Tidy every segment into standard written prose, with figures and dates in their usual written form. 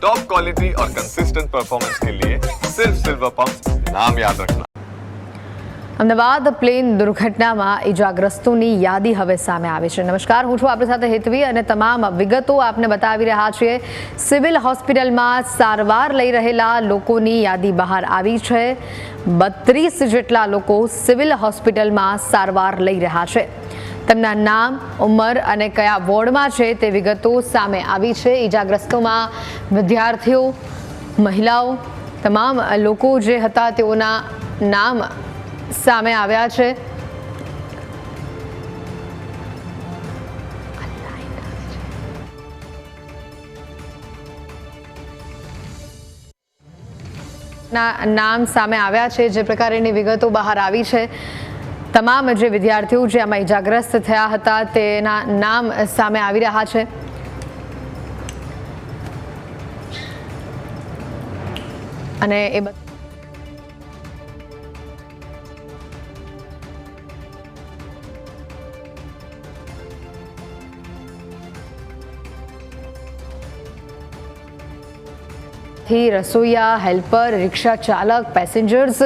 Top quality और consistent performance के लिए सिर्फ सिल्वर पंप नाम याद रखना। અમદાવાદ પ્લેન દુર્ઘટનામાં ઇજાગ્રસ્તોની યાદી હવે સામે આવી છે। નમસ્કાર, હું છું આપણી સાથે હેતવી અને તમામ વિગતો આપને બતાવી રહ્યા છીએ। સિવિલ હોસ્પિટલમાં સારવાર લઈ રહેલા લોકોની યાદી બહાર આવી છે। 32 જેટલા લોકો સિવિલ હોસ્પિટલમાં સારવાર લઈ રહ્યા છે। તેમના નામ, ઉંમર અને કયા વોર્ડમાં છે તે વિગતો સામે આવી છે। ઇજાગ્રસ્તોમાં વિદ્યાર્થીઓ, મહિલાઓ, તમામ લોકો જે હતા તેઓના નામ સામે આવ્યા છે। નામ સામે આવ્યા છે, જે પ્રકારની વિગતો બહાર આવી છે। તમામ જે વિદ્યાર્થીઓ જે આમાં ઇજાગ્રસ્ત થયા હતા તેના નામ સામે આવી રહ્યા છે। અને એ રસોઈયા, હેલ્પર, રિક્ષા ચાલક, પેસેન્જર્સ,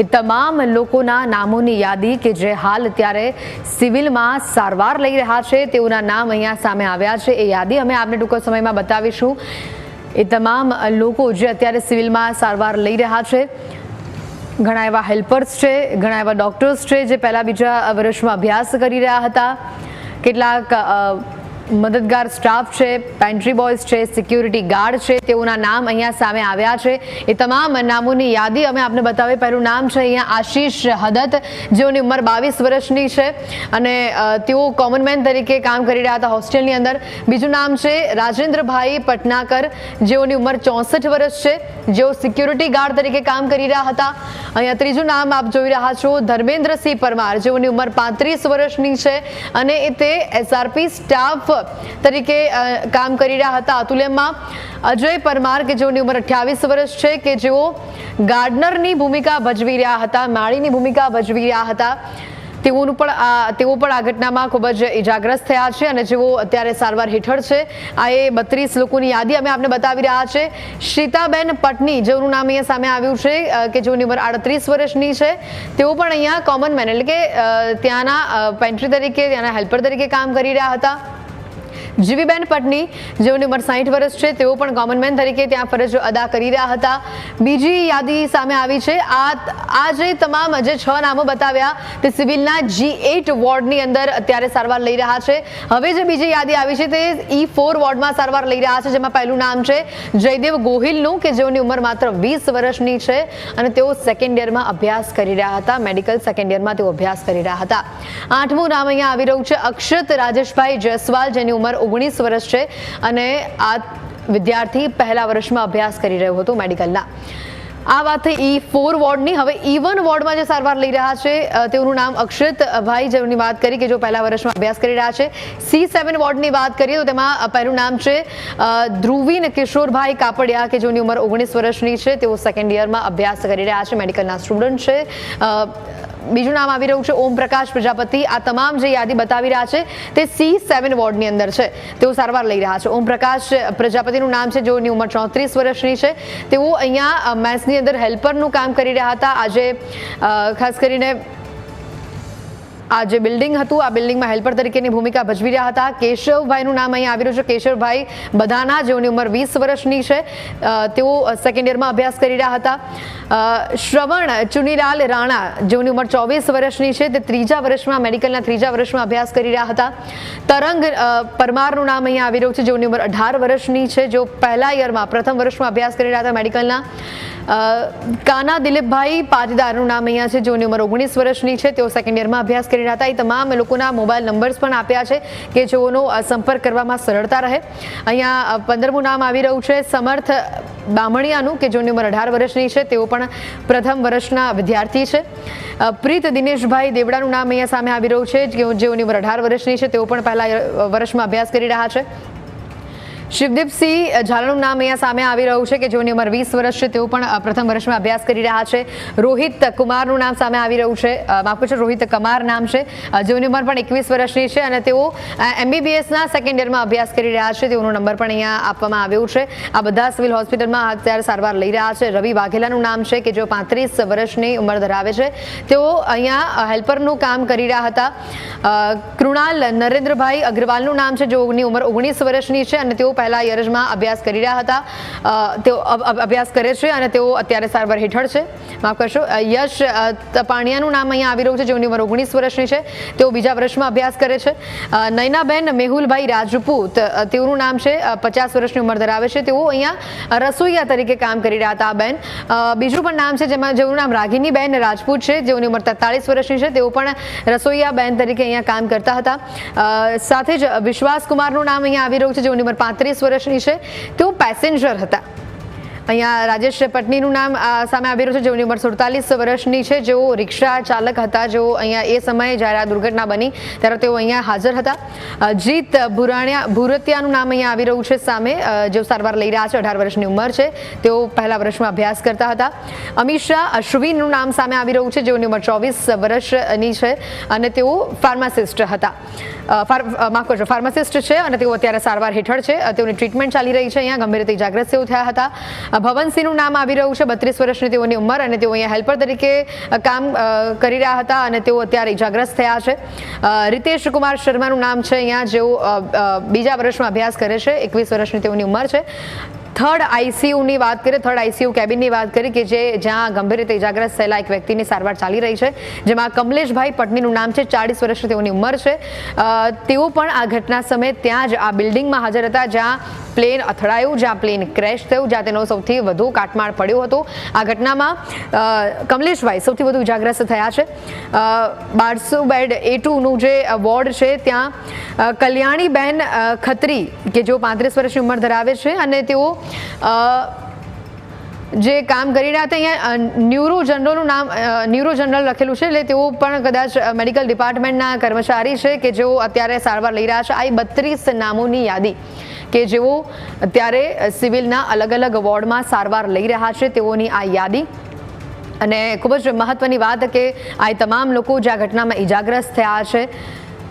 એ તમામ લોકોના નામોની યાદી કે જે હાલ અત્યારે સિવિલમાં સારવાર લઈ રહ્યા છે તેઓના નામ અહીંયા સામે આવ્યા છે। એ યાદી અમે આપને ટૂંક સમયમાં બતાવીશું। એ તમામ લોકો જે અત્યારે સિવિલમાં સારવાર લઈ રહ્યા છે, ઘણા એવા હેલ્પર્સ છે, ઘણા એવા ડોક્ટર્સ છે જે પહેલા બીજા વર્ષમાં અભ્યાસ કરી રહ્યા હતા, કેટલાક મદદગાર સ્ટાફ છે, પેન્ટ્રી બોયઝ છે, સિક્યુરિટી ગાર્ડ છે, તેઓના નામ અહીંયા સામે આવ્યા છે। એ તમામ નામોની યાદી અમે આપને બતાવી। પહેલું નામ છે અહીંયા આશીષ હદત, જેઓની ઉંમર 22 વર્ષની છે અને તેઓ કોમનમેન તરીકે કામ કરી રહ્યા હતા હોસ્ટેલની અંદર। બીજું નામ છે રાજેન્દ્રભાઈ પટનાકર, જેઓની ઉંમર 64 વર્ષ છે, જેઓ સિક્યુરિટી ગાર્ડ તરીકે કામ કરી રહ્યા હતા। અહીંયા ત્રીજું નામ આપ જોઈ રહ્યા છો ધર્મેન્દ્રસિંહ પરમાર, જેઓની ઉંમર 35 વર્ષની છે અને તે એસઆરપી સ્ટાફ તરીકે કામ કરી રહ્યા હતા। અતુલ્યમાં અજય પરમાર કે જેઓની ઉંમર 28 વર્ષ છે, કે જેઓ ગાર્ડનરની ભૂમિકા ભજવી રહ્યા હતા, માળીની ભૂમિકા ભજવી રહ્યા હતા। તેઓ પણ આ ઘટનામાં ખૂબ જ ઇજાગ્રસ્ત થયા છે અને જેઓ અત્યારે સારવાર હેઠળ છે। આ એ 32 લોકોની યાદી અમે આપને બતાવી રહ્યા છે। शीताबेन पटनी, જેઓનું નામ અહીંયા સામે આવ્યું છે કે જેઓની ઉંમર 38 વર્ષની છે, તેઓ પણ અહીંયા કોમનમેન એટલે કે ત્યાંના પેન્ટ્રી તરીકે, ત્યાંના હેલ્પર તરીકે કામ કરી રહ્યા હતા। જીવીબેન પટની, જેઓની ઉંમર 60 વર્ષ છે, તેઓ પણ કોમનમેન તરીકે ત્યાં ફરજ અદા કરી રહ્યા હતા। બીજી યાદી સામે આવી છે। આ જે તમામ જે 6 નામો બતાવ્યા તે સિવિલના G8 વોર્ડની અંદર અત્યારે સારવાર લઈ રહ્યા છે। હવે જે બીજી યાદી આવી છે તે E4 વોર્ડમાં સારવાર લઈ રહ્યા છે, જેમાં પહેલું નામ છે જયદેવ ગોહિલનું, કે જેઓની ઉંમર માત્ર 20 વર્ષની છે અને તેઓ સેકન્ડ યરમાં અભ્યાસ કરી રહ્યા હતા, મેડિકલ સેકન્ડ યરમાં તેઓ અભ્યાસ કરી રહ્યા હતા। 8મું નામ અહીંયા આવી રહ્યું છે અક્ષત રાજેશભાઈ જયસ્વાલ, જેની ઉંમર 19 વર્ષ છે અને આ વિદ્યાર્થી પહેલા વર્ષમાં અભ્યાસ કરી રહ્યો હતો મેડિકલના। આ વાત થઈ E4 વોર્ડની। હવે E1 વોર્ડમાં જે સારવાર લઈ રહ્યા છે તેઓનું નામ અક્ષત ભાઈ, જેઓની વાત કરી કે જો પહેલા વર્ષમાં અભ્યાસ કરી રહ્યા છે। C7 વોર્ડની વાત કરીએ તો તેમાં પહેલું નામ છે ધ્રુવીન કિશોરભાઈ કાપડિયા, કે જેઓની ઉંમર 19 વર્ષની છે, તેઓ સેકન્ડ યરમાં અભ્યાસ કરી રહ્યા છે, મેડિકલના સ્ટુડન્ટ છે। બીજું નામ આવી રહ્યું છે ઓમ પ્રકાશ પ્રજાપતિ। આ તમામ જે યાદી બતાવી રહ્યા છે તે C7 વોર્ડની અંદર છે, તેઓ સારવાર લઈ રહ્યા છે। ઓમ પ્રકાશ પ્રજાપતિનું નામ છે, જેઓની ઉંમર 34 વર્ષની છે, તેઓ અહીંયા મેથ્સની અંદર હેલ્પરનું કામ કરી રહ્યા હતા। આજે ખાસ કરીને આ જે બિલ્ડિંગ હતું, આ બિલ્ડિંગમાં હેલ્પર તરીકેની ભૂમિકા ભજવી રહ્યા હતા। કેશવભાઈનું નામ અહીંયા આવી રહ્યું છે, કેશવભાઈ બધાના, જેઓની ઉંમર 20 વર્ષની છે, તેઓ સેકન્ડ યરમાં અભ્યાસ કરી રહ્યા હતા। શ્રવણ ચુનીલાલ રાણા, જેઓની ઉંમર 24 વર્ષની છે, તે ત્રીજા વર્ષમાં મેડિકલના ત્રીજા વર્ષમાં અભ્યાસ કરી રહ્યા હતા। તરંગ પરમારનું નામ અહીંયા આવી રહ્યું છે, જેઓની ઉંમર 18 વર્ષની છે, જેઓ પહેલા યરમાં પ્રથમ વર્ષમાં અભ્યાસ કરી રહ્યા હતા મેડિકલના। કાના દિલીપભાઈ પાટીદારનું નામ અહીંયા છે, જેઓની ઉંમર 19 વર્ષની છે, તેઓ સેકન્ડ યરમાં અભ્યાસ કરી રહ્યા હતા। એ તમામ લોકોના મોબાઈલ નંબર્સ પણ આપ્યા છે કે જેઓનો સંપર્ક કરવામાં સરળતા રહે। અહીંયા 15મું નામ આવી રહ્યું છે સમર્થ બામણિયાનું, કે જેઓની ઉંમર 18 વર્ષની છે, તેઓ પણ પ્રથમ વર્ષના વિદ્યાર્થી છે। પ્રીત દિનેશભાઈ દેવડાનું નામ અહીંયા સામે આવી રહ્યું છે, જેઓની ઉંમર 18 વર્ષની છે, તેઓ પણ પહેલા વર્ષમાં અભ્યાસ કરી રહ્યા છે। શિવદીપસિંહ ઝાલાનું નામ અહીંયા સામે આવી રહ્યું છે કે જેઓની ઉંમર 20 વર્ષ છે. તેઓ પણ પ્રથમ વર્ષમાં અભ્યાસ કરી રહ્યા છે. રોહિત કુમારનું નામ સામે આવી રહ્યું છે. માફ કરશો, રોહિત કમાર નામ છે, જેઓની ઉંમર પણ 21 વર્ષની છે અને તેઓ MBBSના સેકન્ડ યરમાં અભ્યાસ કરી રહ્યા છે. તેઓનો નંબર પણ અહીંયા આપવામાં આવ્યો છે. આ બધા સિવિલ હોસ્પિટલમાં અત્યારે સારવાર લઈ રહ્યા છે. રવિ વાઘેલાનું નામ છે કે જેઓ 35 વર્ષની ઉંમર ધરાવે છે. તેઓ અહીંયા હેલ્પરનું કામ કરી રહ્યા હતા. કૃણાલ નરેન્દ્રભાઈ અગ્રવાલનું નામ છે, જેઓની ઉંમર 19 વર્ષની છે અને તેઓ પહેલા યરમાં અભ્યાસ કરી રહ્યા હતા. તેઓ અભ્યાસ કરે છે અને તેઓ અત્યારે સારવાર હેઠળ છે. માફ કરશો, યશ તપાણિયાનું નામ અહીંયા આવી રહ્યું છે, જેઓની ઉંમર 19 વર્ષની છે. તેઓ બીજા વર્ષમાં અભ્યાસ કરે છે. નયનાબેન મેહુલભાઈ રાજપૂત, તેઓનું નામ છે, 50 વર્ષની ઉંમર ધરાવે છે. તેઓ અહીંયા રસોઈયા તરીકે કામ કરી રહ્યા હતા. આ બેન બીજું પણ નામ છે જેનું નામ રાગિનીબેન રાજપૂત છે, જેઓની ઉંમર 43 વર્ષની છે. તેઓ પણ રસોઈયા બેન તરીકે અહીંયા કામ કરતા હતા. સાથે જ વિશ્વાસ કુમારનું નામ અહીંયા આવી રહ્યું છે, જેઓની ઉંમર 35 વર્ષની છે. તેઓ પેસેન્જર હતા. અહીંયા રાજેશ પટનીનું નામ સામે આવી રહ્યું છે, જેઓની ઉંમર 47 વર્ષની છે. જેઓ રિક્ષા ચાલક હતા. જેઓ અહીંયા એ સમયે જ્યારે આ દુર્ઘટના બની ત્યારે તેઓ અહીંયા હાજર હતા. જીત ભુરતિયાનું નામ અહીંયા આવી રહ્યું છે સામે, જેઓ સારવાર લઈ રહ્યા છે. 18 વર્ષની ઉંમર છે. તેઓ પહેલા વર્ષમાં અભ્યાસ કરતા હતા. અમીષા અશ્વિનનું નામ સામે આવી રહ્યું છે, જેઓની ઉંમર 24 વર્ષની છે અને તેઓ ફાર્માસિસ્ટ હતા. માફ કરજો, ફાર્માસિસ્ટ છે અને તેઓ અત્યારે સારવાર હેઠળ છે. તેઓની ટ્રીટમેન્ટ ચાલી રહી છે. અહીંયા ગંભીર રીતે ઇજાગ્રસ્ત તેઓ થયા હતા. ભવનસિંહનું નામ આવી રહ્યું છે, 32 વર્ષની તેઓની ઉંમર અને તેઓ અહીંયા હેલ્પર તરીકે કામ કરી રહ્યા હતા અને તેઓ અત્યારે ઇજાગ્રસ્ત થયા છે. રિતેશ કુમાર શર્માનું નામ છે અહીંયા, જેઓ બીજા વર્ષમાં અભ્યાસ કરે છે. 21 વર્ષની તેઓની ઉંમર છે. થર્ડ આઈસીયુની વાત કરીએ, થર્ડ આઈસીયુ કેબિનની વાત કરીએ કે જ્યાં ગંભીર રીતે ઇજાગ્રસ્ત થયેલા એક વ્યક્તિની સારવાર ચાલી રહી છે, જેમાં કમલેશભાઈ પટનીનું નામ છે, 40 વર્ષની તેઓની ઉંમર છે. તેઓ પણ આ ઘટના સમયે ત્યાં જ આ બિલ્ડિંગમાં હાજર હતા જ્યાં પ્લેન અથડાયું, જ્યાં પ્લેન ક્રેશ થયું, જ્યાં તેનો સૌથી વધુ કાટમાળ પડ્યો હતો. આ ઘટનામાં કમલેશભાઈ સૌથી વધુ ઇજાગ્રસ્ત થયા છે. 1200 બેડ A2નું જે વોર્ડ છે ત્યાં કલ્યાણીબેન ખત્રી કે જેઓ 35 વર્ષની ઉંમર ધરાવે છે અને તેઓ જે કામ કરી રહ્યા હતા, અહીંયા ન્યુરો જનરલ લખેલું છે, એટલે તેઓ પણ કદાચ મેડિકલ ડિપાર્ટમેન્ટના કર્મચારી છે કે જેઓ અત્યારે સારવાર લઈ રહ્યા છે. આ 32 નામોની યાદી કે જેઓ અત્યારે સિવિલના અલગ અલગ વોર્ડમાં સારવાર લઈ રહ્યા છે, તેઓની આ યાદી. અને ખૂબ જ મહત્વની વાત કે આ તમામ લોકો જે આ ઘટનામાં ઇજાગ્રસ્ત થયા છે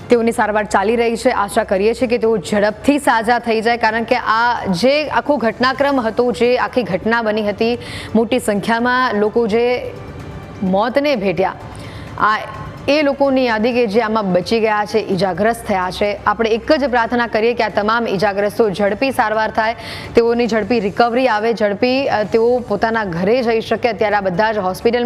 તેઓની સારવાર ચાલી રહી છે. આશા કરીએ છીએ કે તેઓ ઝડપથી સાજા થઈ જાય, કારણ કે આ જે આખો ઘટનાક્રમ હતો, જે આખી ઘટના બની હતી, મોટી સંખ્યામાં લોકો જે મોતને ભેટ્યા, આ એ લોકોની યાદી કે જે આમાં બચી ગયા છે, ઇજાગ્રસ્ત થયા છે. આપણે એક જ પ્રાર્થના કરીએ કે આ તમામ ઇજાગ્રસ્તો ઝડપી સારવાર થાય, તેઓની ઝડપી રિકવરી આવે, ઝડપી તેઓ પોતાના ઘરે જઈ શકે. અત્યારે આ બધા જ હોસ્પિટલમાં